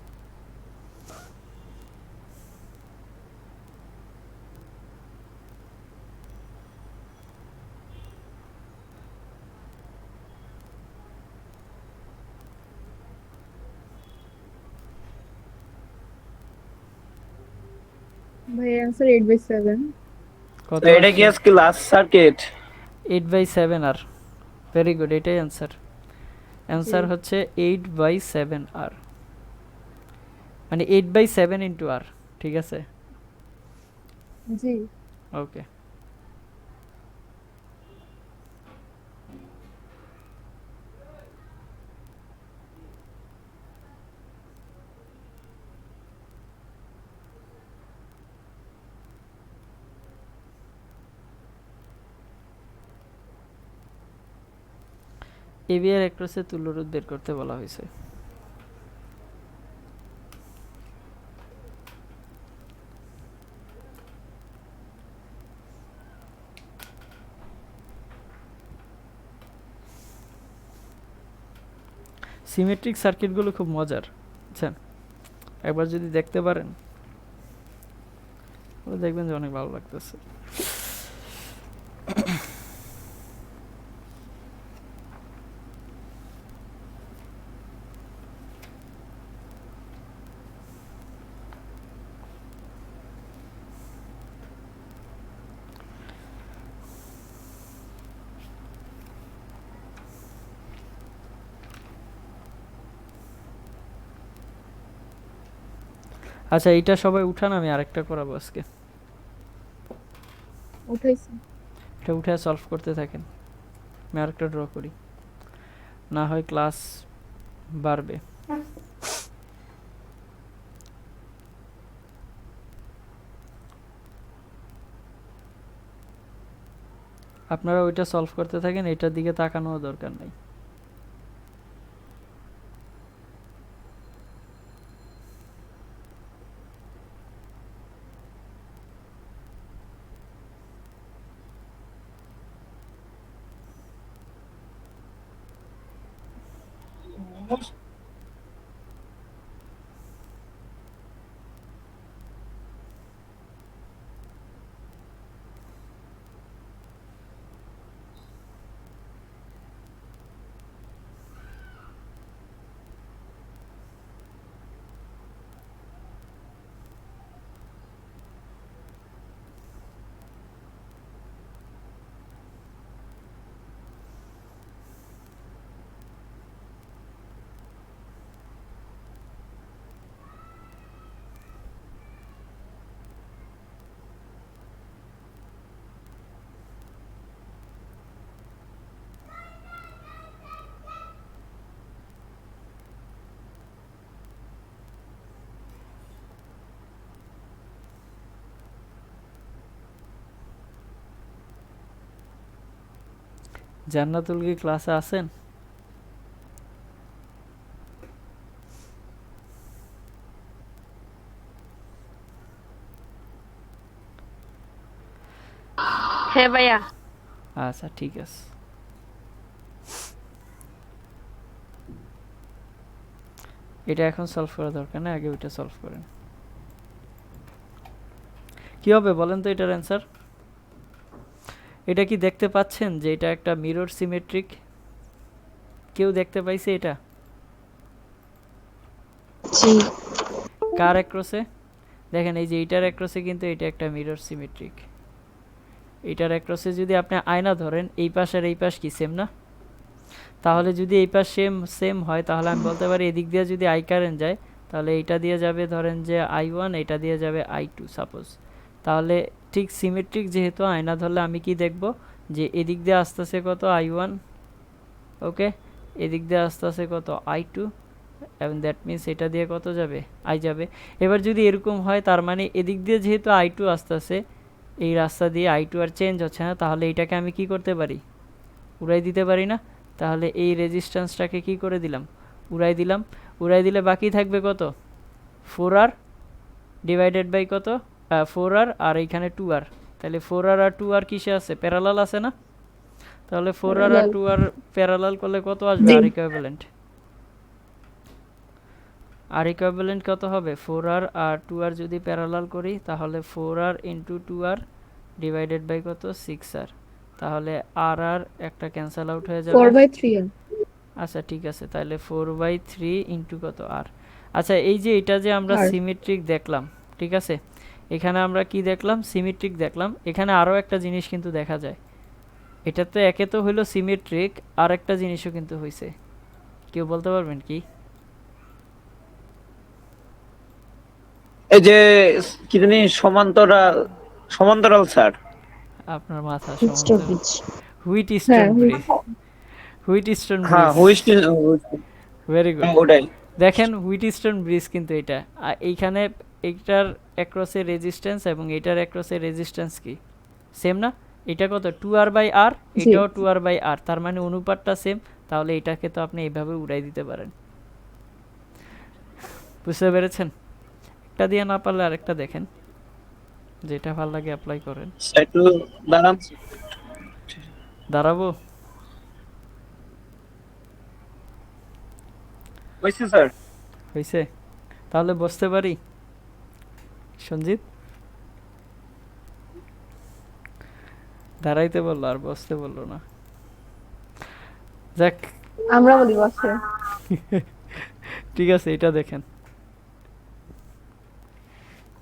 Speaker 2: ভাই অ্যান্সার 8/7।
Speaker 1: কত
Speaker 4: এটা কি আজকে লাস্ট সার্কিট?
Speaker 1: 8/7 আর, ভেরি গুড, এটাই অ্যান্সার। অ্যান্সার হচ্ছে 8/7 আর, মানে 8/7 ইন্টু আর। ঠিক আছে,
Speaker 2: জি
Speaker 1: ওকে। এবিআর অ্যাক্রসে তুল্যরোধ বের করতে বলা হয়েছে। সিমেট্রিক সার্কিটগুলো খুব মজার, বুঝছেন? একবার যদি দেখতে পারেন দেখবেন যে অনেক ভালো লাগতেছে। আচ্ছা এইটা সবাই উঠান, আমি আরেকটা করাবো আজকে।
Speaker 2: উঠাইছি।
Speaker 1: এটা উঠে সলভ করতে থাকেন, আমি আরেকটা ড্র করি, না হয় ক্লাস বাড়বে। আপনারা ওইটা সলভ করতে থাকেন, এটার দিকে তাকানোর দরকার নাই। জান্নাতুল কি ক্লাসে আছেন?
Speaker 5: হ্যাঁ ভাইয়া।
Speaker 1: আচ্ছা ঠিক আছে। এটা এখন সলভ করা দরকার না, আগে ওইটা সলভ করেন। কি হবে বলেন তো এটার অ্যান্সার? এটা কি দেখতে পাচ্ছেন যে এটা একটা মিরর সিমেট্রিক? কেউ দেখতে পাইছে এটা?
Speaker 3: জি।
Speaker 1: কার অ্যাক্রসে? দেখেন এই যে এইটার অ্যাক্রসে কিন্তু এটা একটা মিরর সিমেট্রিক। এটার অ্যাক্রসে যদি আপনি আয়না ধরেন, এই পাশ আর এই পাশ কি সেম না? তাহলে যদি এই পাশ সেম সেম হয়, তাহলে আমি বলতে পারি এদিক দিয়ে যদি আই কারেন্ট যায়, তাহলে এটা দিয়ে যাবে ধরেন যে I1, এটা দিয়ে যাবে I2 সাপোজ। তাহলে ঠিক সিমেট্রিক যেহেতু, আয়না ধরলে আমি কি দেখব, যে এদিক দিয়ে আসতেছে কত I1, ওকে, এদিক দিয়ে আসতেছে কত I2, এবং দ্যাট মিন্স এটা দিয়ে কত যাবে, I যাবে। এবার যদি এরকম হয়, তার মানে এদিক দিয়ে যেহেতু I2 আসতেছে, এই রাস্তা দিয়ে I2 আর চেঞ্জ হচ্ছে না, তাহলে এটাকে আমি কি করতে পারি, উড়াই দিতে পারি না? তাহলে এই রেজিস্ট্যান্সটাকে কি করে দিলাম, উড়াই দিলাম। উড়াই দিলে বাকি থাকবে কত, 4R ডিভাইডেড বাই কত, 4R আর এইখানে 2R। তাহলে 4R আর 2R কিসে আছে, প্যারালাল আছে না? তাহলে 4R আর 2R প্যারালাল করলে কত আসবে, আর ইকুইভ্যালেন্ট। আর ইকুইভ্যালেন্ট কত হবে, 4R আর 2R যদি প্যারালাল করি, তাহলে 4R into 2R divided by কত, 6R। তাহলে আর আর একটা ক্যান্সেল আউট হয়ে যাবে।
Speaker 2: 4/3
Speaker 1: আচ্ছা ঠিক আছে, তাহলে 4/3 ইন্টু কত, আর। আচ্ছা এই যে এটা যে আমরা
Speaker 2: আর।
Speaker 1: সিমেট্রিক দেখলাম, ঠিক আছে, এখানে আমরা কি দেখলাম, সিমেট্রিক দেখলাম। এখানে আরও একটা জিনিস কিন্তু দেখা যায়, এটা তো একে তো হইলো সিমেট্রিক, আর একটা জিনিসও কিন্তু হয়েছে। কেউ বলতে পারবেন কি?
Speaker 4: এই যে কি জানি সমান্তরাল, সমান্তরাল স্যার।
Speaker 1: আপনার মাথা
Speaker 3: মিস্টার
Speaker 1: সমান্তরাল।
Speaker 3: ব্রিজ।
Speaker 1: হুইটস্টোন
Speaker 2: হ্যাঁ
Speaker 1: ব্রিজ, হুইটস্টোন
Speaker 4: হ্যাঁ
Speaker 1: ব্রিজ,
Speaker 4: হুইস্টিন,
Speaker 1: ভেরি গুড।
Speaker 4: ওটাই।
Speaker 1: দেখেন হুইটস্টোন ব্রিজ কিন্তু এটা, এইখানে এইটার অ্যাক্রসের রেজিস্ট্যান্স এবং এইটার অ্যাক্রসের রেজিস্ট্যান্স কি সেম না? এটা কত, 2R/R,
Speaker 2: জি।
Speaker 1: এটাও 2R/R, তার মানে অনুপাতটা সেম। তাহলে এটাকে তো আপনি এইভাবে উড়াই দিতে পারেন। বুঝতে পেরেছেন? একটা দিয়ে না পারলে আরেকটা দেখেন, যেটা ভালো লাগে অ্যাপ্লাই করেন।
Speaker 4: একটু দাঁড়ান।
Speaker 1: দাঁড়াবো?
Speaker 4: হয়েছে স্যার।
Speaker 1: হয়েছে? তাহলে বসতে পারি সঞ্জিত? দাঁড়াইতে বললো আর বসতে বললো না। যাক
Speaker 2: আমরা বলি বসে।
Speaker 1: ঠিক আছে, এটা দেখেন।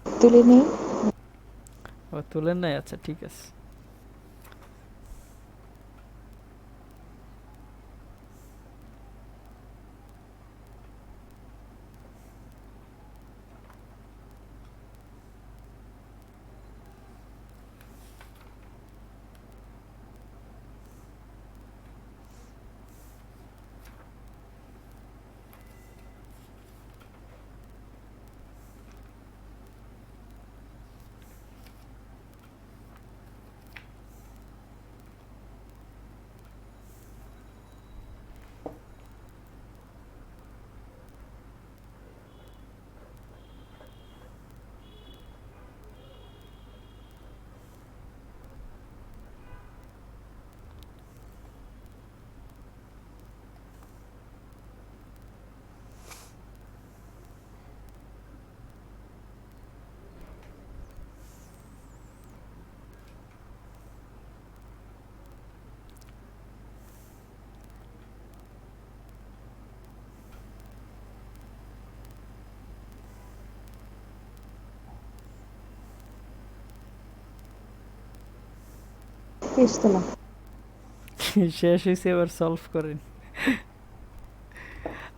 Speaker 3: তুলে নেই।
Speaker 1: ও তুলেন নাই, আচ্ছা ঠিক আছে।
Speaker 3: শেষ তো না।
Speaker 1: শেষ হয়েছে, এবার সলভ করেন।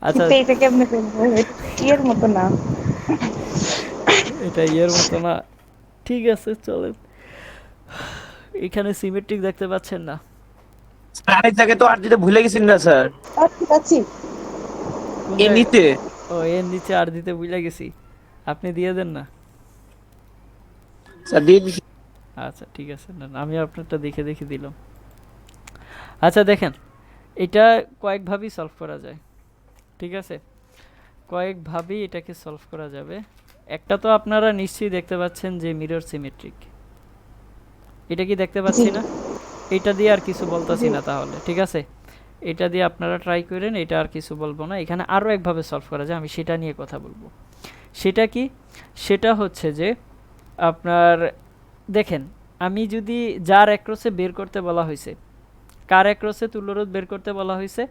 Speaker 1: আচ্ছা,
Speaker 3: কিন্তু এটা কেমনে করবো, এটা এর মতো না।
Speaker 1: এটা ইয়ের মতো না। ঠিক আছে, চলেন। এখানে সিমেট্রিক দেখতে পাচ্ছেন না?
Speaker 4: আরেক জায়গায় তো আর দিতে ভুলে গেছেন না স্যার,
Speaker 3: ঠিক আছে।
Speaker 1: কোন
Speaker 4: এর
Speaker 1: জায়গায়?
Speaker 4: নিচে।
Speaker 1: ও, এর নিচে আর দিতে ভুলে গেছি। আপনি দিয়ে দেন না।
Speaker 4: স্যার দিয়ে দিছি।
Speaker 1: আচ্ছা ঠিক আছে, না না, আমি আপনারটা দেখে দেখে দিলাম। আচ্ছা দেখেন, এটা কয়েকভাবেই সলভ করা যায়। ঠিক আছে, কয়েকভাবেই এটাকে সলভ করা যাবে। একটা তো আপনারা নিশ্চয়ই দেখতে পাচ্ছেন যে মিরর সিমেট্রিক। এটা কি দেখতে পাচ্ছি না? এটা দিয়ে আর কিছু বলতাছি না তাহলে, ঠিক আছে? এটা দিয়ে আপনারা ট্রাই করেন, এটা আর কিছু বলবো না। এখানে আরও একভাবে সলভ করা যায়, আমি সেটা নিয়ে কথা বলবো। সেটা কি? সেটা হচ্ছে যে আপনার দেখেন, আমি যদি যার অ্যাক্রসে বের করতে বলা হয়েছে, কার অ্যাক্রসে তুল্যরোধ বের করতে বলা হয়েছে?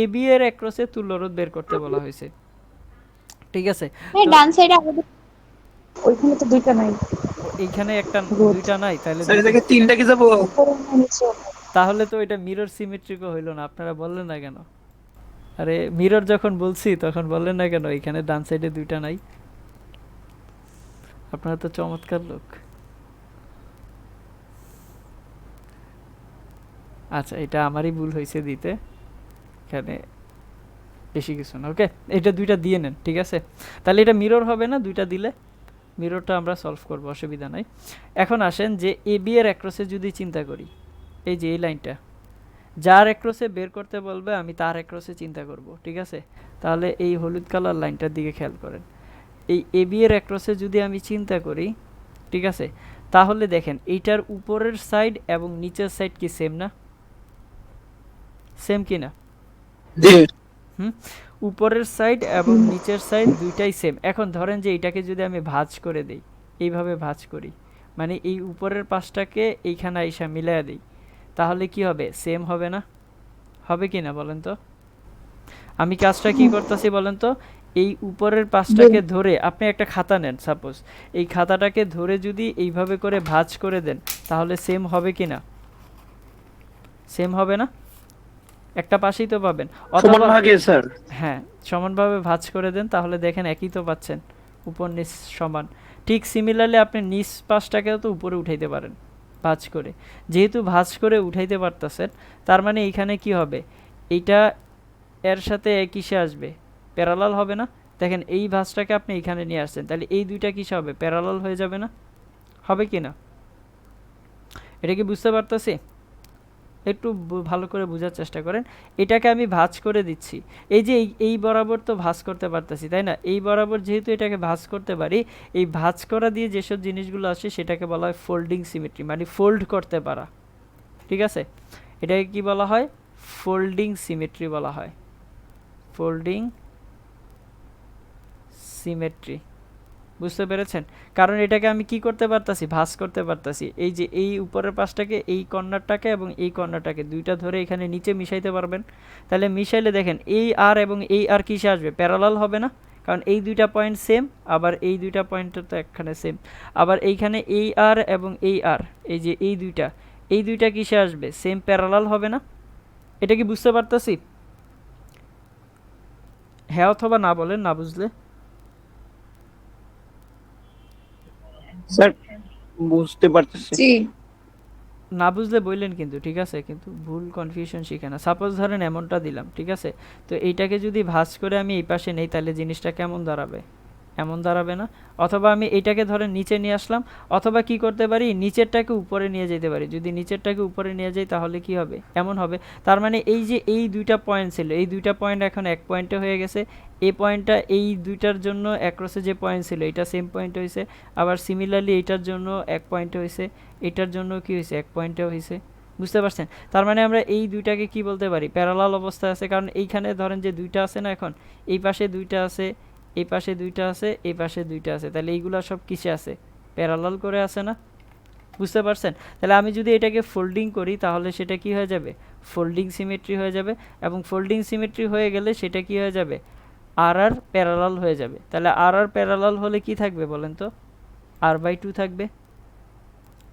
Speaker 1: এবি এর অ্যাক্রসে তুল্যরোধ বের করতে বলা হয়েছে, ঠিক আছে?
Speaker 3: হ্যাঁ,
Speaker 1: তো
Speaker 3: ডান সাইডে আমাদের ওইখানে তো দুইটা নাই।
Speaker 1: এইখানে একটা
Speaker 3: রোদ।
Speaker 1: দুইটা নাই, তাহলে
Speaker 4: স্যার এই
Speaker 1: দুইটা,
Speaker 4: জায়গায় তিনটা কি যাবো?
Speaker 3: উপরে না নিচেও নাই।
Speaker 1: তাহলে তো এটা মিরর সিমেট্রিকও হইলো না। আপনারা বললেন না কেন? আরে মিরর যখন বলছি তখন বললেন না কেন এখানে ডান সাইডে দুইটা নাই? আপনারা তো চমৎকার লোক। আচ্ছা, এটা আমারই ভুল হয়েছে দিতে, এখানে বেশি কিছু না। ওকে, এটা দুইটা দিয়ে নেন, ঠিক আছে? তাহলে এটা মিরর হবে না দুইটা দিলে? মিররটা আমরা সলভ করব, অসুবিধা নাই। এখন আসেন যে এ বি এর অ্যাক্রসে যদি চিন্তা করি, এই যে এই লাইনটা, যার অ্যাক্রসে বের করতে বলবে আমি তার অ্যাক্রসে চিন্তা করব, ঠিক আছে? তাহলে এই হলুদ কালার লাইনটার দিকে খেয়াল করেন। এই এ বি এর অ্যাক্রসে যদি আমি চিন্তা করি, ঠিক আছে, তাহলে দেখেন এইটার উপরের সাইড এবং নিচের সাইড কি সেম না? সেম কি না?
Speaker 4: জি
Speaker 1: হুম, উপরের সাইড এবং নিচের সাইড দুইটাই সেম। এখন ধরেন যে এটাকে যদি আমি ভাঁজ করে দেই, এইভাবে ভাঁজ করি, মানে এই উপরের পাশটাকে এইখানে আইসা মিলাইয়া দিই, তাহলে কি হবে? সেম হবে না? হবে কি না বলেন তো? আমি কাজটা কি করতেছি বলেন তো? এই উপরের পাশটাকে ধরে আপনি একটা খাতা নেন, সাপোজ এই খাতাটাকে ধরে যদি এইভাবে করে ভাঁজ করে দেন, তাহলে সেম হবে কি না? সেম হবে না? একটা পাশেই তো পাবেন।
Speaker 4: সমান
Speaker 1: অথবা
Speaker 4: ভাগে স্যার।
Speaker 1: হ্যাঁ, সমানভাবে ভাঁজ করে দেন, তাহলে দেখেন একই তো পাচ্ছেন, উপর নিচ সমান। ঠিক সিমিলারলি আপনি নিচ পাশটাকেও তো উপরে উঠাইতে পারেন ভাঁজ করে। যেহেতু ভাঁজ করে উঠাইতে পারতেছেন, তার মানে এইখানে কি হবে? এইটা এর সাথে কিসে আসবে? প্যারালাল হবে না? দেখেন এই ভাঁজটাকে আপনি এখানে নিয়ে আসছেন, তাহলে এই দুইটা কিসে হবে? প্যারালাল হয়ে যাবে না? হবে কি না? এটা কি বুঝতে পারতেছি? একটু ভালো করে বোঝার চেষ্টা করেন। এটাকে আমি ভাঁজ করে দিচ্ছি, এই যে এই বরাবর তো ভাঁজ করতে পারতেছি, তাই না? এই বরাবর যেহেতু এটাকে ভাঁজ করতে পারি, এই ভাঁজ করা দিয়ে যেসব জিনিসগুলো আসে সেটাকে বলা হয় ফোল্ডিং সিমেট্রি, মানে ফোল্ড করতে পারা, ঠিক আছে? এটাকে কি বলা হয়? ফোল্ডিং সিমেট্রি বলা হয়, ফোল্ডিং সিমেট্রি। বুঝতে পেরেছেন? কারণ এটাকে আমি কি করতে পারতাছি? ভাঁজ করতে পারতাছি। এই যে এই উপরের পাশটাকে, এই কর্নারটাকে এবং এই কর্নারটাকে দুইটা ধরে এখানে নিচে মিশাইতে পারবেন। তাহলে মিশাইলে দেখেন এই আর এবং এই আর কিসে আসবে? প্যারালাল হবে না? কারণ এই দুইটা পয়েন্ট সেম, আবার এই দুইটা পয়েন্ট তো একখানে সেম। আবার এইখানে এই আর এবং এই আর, এই যে এই দুইটা কিসে আসবে? সেম, প্যারালাল হবে না? এটা কি বুঝতে পারতাছি? হ্যাঁ অথবা না বলেন, না বুঝলে।
Speaker 4: স্যার বুঝতে পারতেছি।
Speaker 2: জি।
Speaker 1: না বুঝলে বললেন কিন্তু, ঠিক আছে? কিন্তু ভুল কনফিউশন শিখে না। সাপোজ ধরেন এমনটা দিলাম, ঠিক আছে? তো এইটাকে যদি ভাঁজ করে আমি এই পাশে নেই, তাহলে জিনিসটা কেমন দাঁড়াবে? এমন দাঁড়াবে না? অথবা আমি এইটাকে ধরেন নিচে নিয়ে আসলাম, অথবা কি করতে পারি? নিচেরটাকে উপরে নিয়ে যেতে পারি। যদি নিচেরটাকে উপরে নিয়ে যাই তাহলে কি হবে? এমন হবে। তার মানে এই যে এই দুইটা পয়েন্ট ছিল, এই দুইটা পয়েন্ট এখন এক পয়েন্টে হয়ে গেছে। এই পয়েন্টটা এই দুইটার জন্য অ্যাক্রসে যে পয়েন্ট ছিল এটা সেম পয়েন্ট হয়েছে। আবার সিমিলারলি এইটার জন্য এক পয়েন্টে হয়েছে, এটার জন্য কি হয়েছে? এক পয়েন্টে হয়েছে। বুঝতে পারছেন? তার মানে আমরা এই দুইটাকে কি বলতে পারি? প্যারালাল অবস্থায় আছে। কারণ এইখানে ধরেন যে দুইটা আছে না, এখন এই পাশে দুইটা আছে, এই পাশে দুইটা আছে, এই পাশে দুইটা আছে, তাহলে এইগুলা সব কিসে আছে? প্যারালাল করে আছে না? বুঝতে পারছেন? তাহলে আমি যদি এটাকে ফোল্ডিং করি তাহলে সেটা কি হয়ে যাবে? ফোল্ডিং সিমেট্রি হয়ে যাবে। এবং ফোল্ডিং সিমেট্রি হয়ে গেলে সেটা কি হয়ে যাবে? আর আর প্যারালাল হয়ে যাবে। তাহলে আর আর প্যারালাল হলে কি থাকবে বলেন তো? আর/2 থাকবে।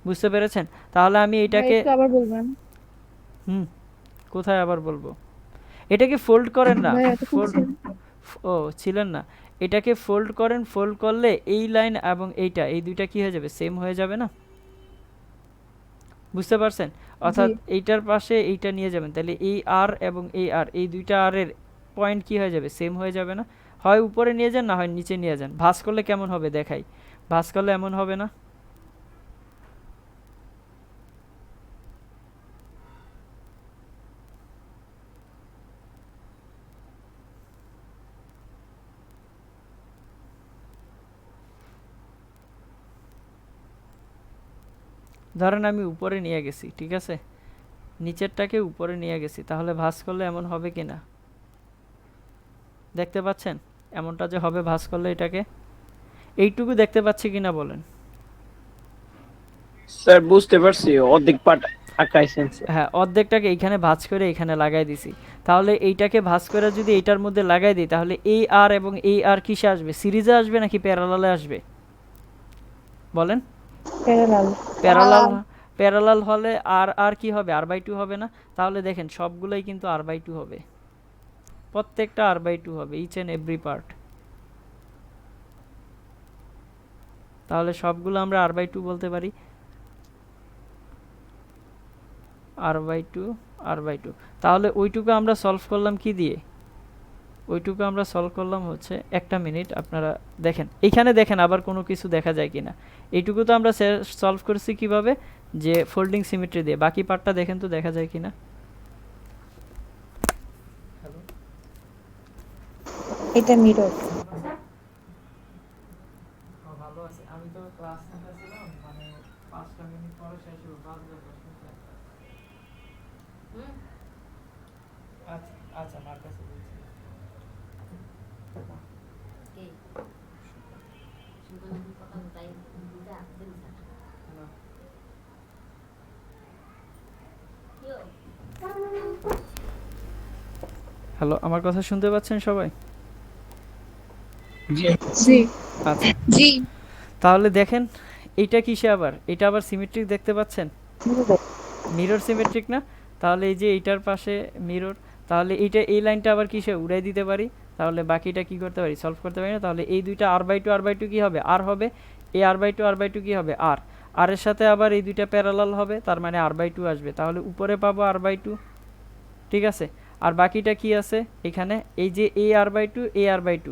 Speaker 1: বুঝতে পেরেছেন? তাহলে আমি
Speaker 2: ভাই
Speaker 1: এটাকে
Speaker 2: একটু আবার বলবেন।
Speaker 1: হুম কোথায় আবার বলবো? এটাকে ফোল্ড করেন না,
Speaker 2: ভাই এতক্ষণ
Speaker 1: ফোল্ড,
Speaker 2: ছিলেন।
Speaker 1: ও ছিলেন না, এটাকে ফোল্ড করেন, ফোল্ড করলে এই লাইন এবং এইটা এই দুইটা কি হয়ে যাবে, সেম হয়ে যাবে না? বুঝতে পারছেন?
Speaker 2: জি
Speaker 1: অর্থাৎ এইটার পাশে এইটা নিয়ে যাবেন, তাহলে এই আর এবং এই আর, এই দুইটা আর এর পয়েন্ট কি হয়ে যাবে, সেম হয়ে যাবে না? হয় উপরে নিয়ে যান, না হয় নিচে নিয়ে যান। ভাঁজ করলে কেমন হবে দেখাই, ভাঁজ করলে এমন হবে না? ধরেন আমি উপরে নিয়ে গেছি, ঠিক আছে, নিচেরটাকে উপরে নিয়ে গেছি, তাহলে ভাঁজ করলে এমন হবে কি না? দেখতে পাচ্ছেন এমনটা যে হবে ভাঁজ করলে এটাকে? এইটুকু দেখতে পাচ্ছি কিনা বলেন?
Speaker 4: স্যার বুঝতে পারছি, অর্ধেক পার্ট আঁকাইছেন স্যার।
Speaker 1: হ্যাঁ, অর্ধেকটাকে এইখানে ভাঁজ করে এখানে লাগাই দিছি। তাহলে এইটাকে ভাঁজ করে যদি এইটার মধ্যে লাগাই দিই, তাহলে এই আর এবং এই আর কিসে আসবে, সিরিজে আসবে নাকি প্যারালালে আসবে বলেন?
Speaker 2: প্যারালাল।
Speaker 1: প্যারালাল, প্যারালাল হলে আর আর কি হবে, আর বাই টু হবে না? তাহলে দেখেন সবগুলোই কিন্তু আর বাই টু হবে, প্রত্যেকটা আর বাই টু হবে, ইচ অ্যান্ড এভরি পার্ট। তাহলে সবগুলো আমরা আর বাই টু বলতে পারি, R by two, R by two. তাহলে ওইটুকু আমরা সলভ করলাম কি দিয়ে? ওইটুকু আমরা সলভ করলাম হচ্ছে, একটা মিনিট আপনারা দেখেন, এইখানে দেখেন আবার কোনো কিছু দেখা যায় কিনা। এইটুকু তো আমরা সলভ করছি কিভাবে, যে ফোল্ডিং সিমেট্রি দিয়ে। বাকি পার্টটা দেখেন তো দেখা যায় কিনা।
Speaker 3: এটা মিরর।
Speaker 1: ভালো আছে, আমি তো ক্লাস নিতেছিলাম, মানে 5টা মিনিট পরে শেষ হবে, বাজবে 10 মিনিট। আচ্ছা আচ্ছা, আমার কাছে বলছি। হ্যালো, আমার কথা শুনতে পাচ্ছেন সবাই?
Speaker 2: জি
Speaker 1: আচ্ছা,
Speaker 3: জি
Speaker 1: তাহলে দেখেন এইটা কিসে আবার, এটা আবার সিমেট্রিক দেখতে পাচ্ছেন, মিরর সিমেট্রিক না? তাহলে এই যে এইটার পাশে মিরর, তাহলে এইটা এই লাইনটা আবার কিসে উড়াই দিতে পারি, তাহলে বাকিটা কি করতে পারি, সলভ করতে পারি না? তাহলে এই দুইটা R by two, R by two কি হবে, আর হবে। এই R by two, R by two কি হবে, আর। আর এর সাথে আবার এই দুইটা প্যারালাল হবে, তার মানে আর বাই টু আসবে, তাহলে উপরে পাবো আর বাই টু, ঠিক আছে। আর বাকিটা কি আছে এখানে, এই যে A R by two, A R by two,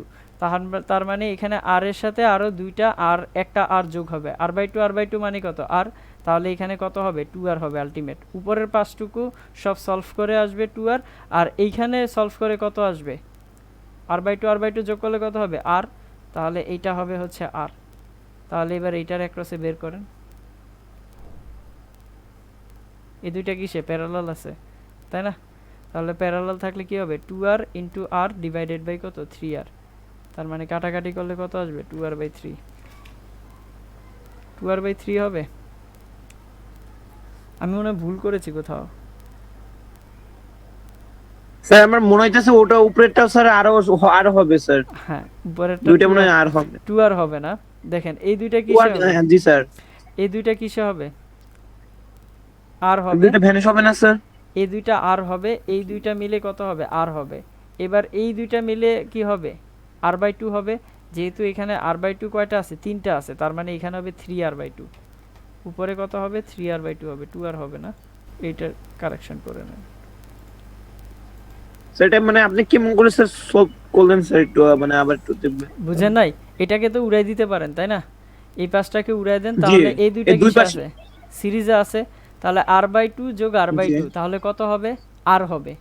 Speaker 1: তার মানে এখানে আর এর সাথে আরও দুইটা আর, একটা আর যোগ হবে, R by two, R by two মানে কত, আর। তাহলে এখানে কত হবে, টু আর হবে আলটিমেট। উপরের পাঁচটুকু সব সলভ করে আসবে টু আর, আর এইখানে সলভ করে কত আসবে, R by two, R by two যোগ করলে কত হবে, আর। তাহলে এইটা হবে হচ্ছে আর। তাহলে এবার এইটার অ্যাক্রসে বের করেন, এই দুইটা কিসে প্যারালাল আছে, তাই না? তাহলে প্যারালাল থাকলে কি হবে, two r into r divided by কত, থ্রি আর। তার মানে কাটাকাটি করলে কত আসবে, two R by three, two R by three হবে। আমি মনে হয় ভুল করেছি কোথাও।
Speaker 4: স্যার আমার মনে হইতেছে ওটা উপরেরটা স্যার আরো হবে স্যার,
Speaker 1: হ্যাঁ, উপরেরটা
Speaker 4: দুইটা মনে হয় আর হবে।
Speaker 1: টু আর হবে না। দেখেন এই দুইটা কিসে হবে,
Speaker 4: হ্যাঁ জি স্যার,
Speaker 1: এই দুইটা কিসে হবে, আর হবে।
Speaker 4: দুইটা ভ্যানিশ হবে না স্যার?
Speaker 1: এই দুইটা আর হবে, এই দুইটা মিলে কত হবে, আর হবে। এবার এই দুইটা মিলে কি হবে, আর বাই টু হবে। যেহেতু এখানে আর বাই টু কয়টা আছে, তিনটা আছে, তার মানে এখানে হবে থ্রি আর বাই টু। উপরে কত হবে, থ্রি আর বাই টু হবে, টু আর হবে না। এইটার কারেকশন করে নেন।
Speaker 4: সেটা মানে আপনি কেমন করে স্যার সলভ করলেন স্যার, একটু মানে আবার একটু দেখবেন।
Speaker 1: বুঝেন নাই? এটাকে তো উড়াই দিতে পারেন, তাই না? এই পাঁচটাকে উড়াই দেন,
Speaker 4: জি,
Speaker 1: তাহলে এই দুইটা
Speaker 4: এই দুই
Speaker 1: কিসে
Speaker 4: পাশে
Speaker 1: আছে, সিরিজে আছে। তাহলে আর বাই টু যোগ আর বাই
Speaker 4: জি।
Speaker 1: টু, তাহলে কত হবে, আর হবে।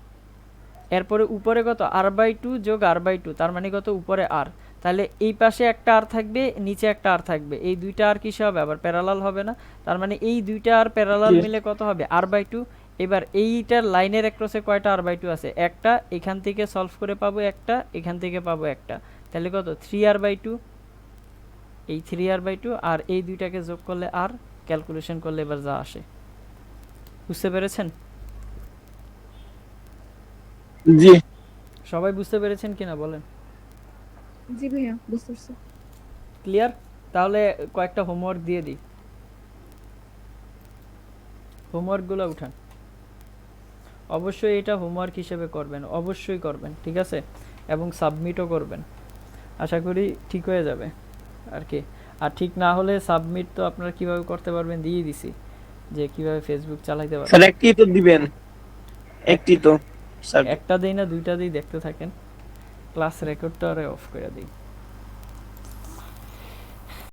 Speaker 1: এরপরে উপরে কত, আর বাই টু যোগ আর বাই টু, তার মানে কত, উপরে আর। তাহলে এই পাশে একটা আর থাকবে, নিচে একটা আর থাকবে, এই দুইটা আর কিসে হবে, আবার প্যারালাল হবে না? তার মানে এই দুইটা আর প্যারালাল
Speaker 4: জি।
Speaker 1: মিলে কত হবে, আর বাই টু। এবার এইটার লাইনের অ্যাক্রসে কয়টা আর বাই টু আছে, একটা। এখান থেকে সলভ করে পাবো একটা, এখান থেকে পাবো একটা, তাহলে কত, থ্রি আর বাই টু। এই থ্রি আর বাই টু আর এই দুইটাকে যোগ করলে আর, ক্যালকুলেশন করলে এবার যা আসে। বুঝতে পেরেছেন?
Speaker 4: জি
Speaker 1: সবাই বুঝতে পেরেছেন কিনা বলেন?
Speaker 2: জি ভাইয়া বুঝতে পারছি।
Speaker 1: ক্লিয়ার? তাহলে কয়েকটা হোমওয়ার্ক দিয়ে দিই। হোমওয়ার্কগুলো উঠান। অবশ্যই এটা হোমওয়ার্ক হিসেবে করবেন, অবশ্যই করবেন, ঠিক আছে? এবং সাবমিটও করবেন। আশা করি ঠিক হয়ে যাবে আর কি। আর ঠিক না হলে সাবমিট তো আপনারা কিভাবে করতে পারবেন দিয়ে দিছি, যে কিভাবে ফেসবুক চালাইতে
Speaker 4: স্যার
Speaker 1: পারবেন।
Speaker 4: একটি তো দিবেন, একটি তো স্যার।
Speaker 1: একটা দিই না দুইটা দিই, দেখতে থাকেন। ক্লাস রেকর্ডটা অফ করে দিই।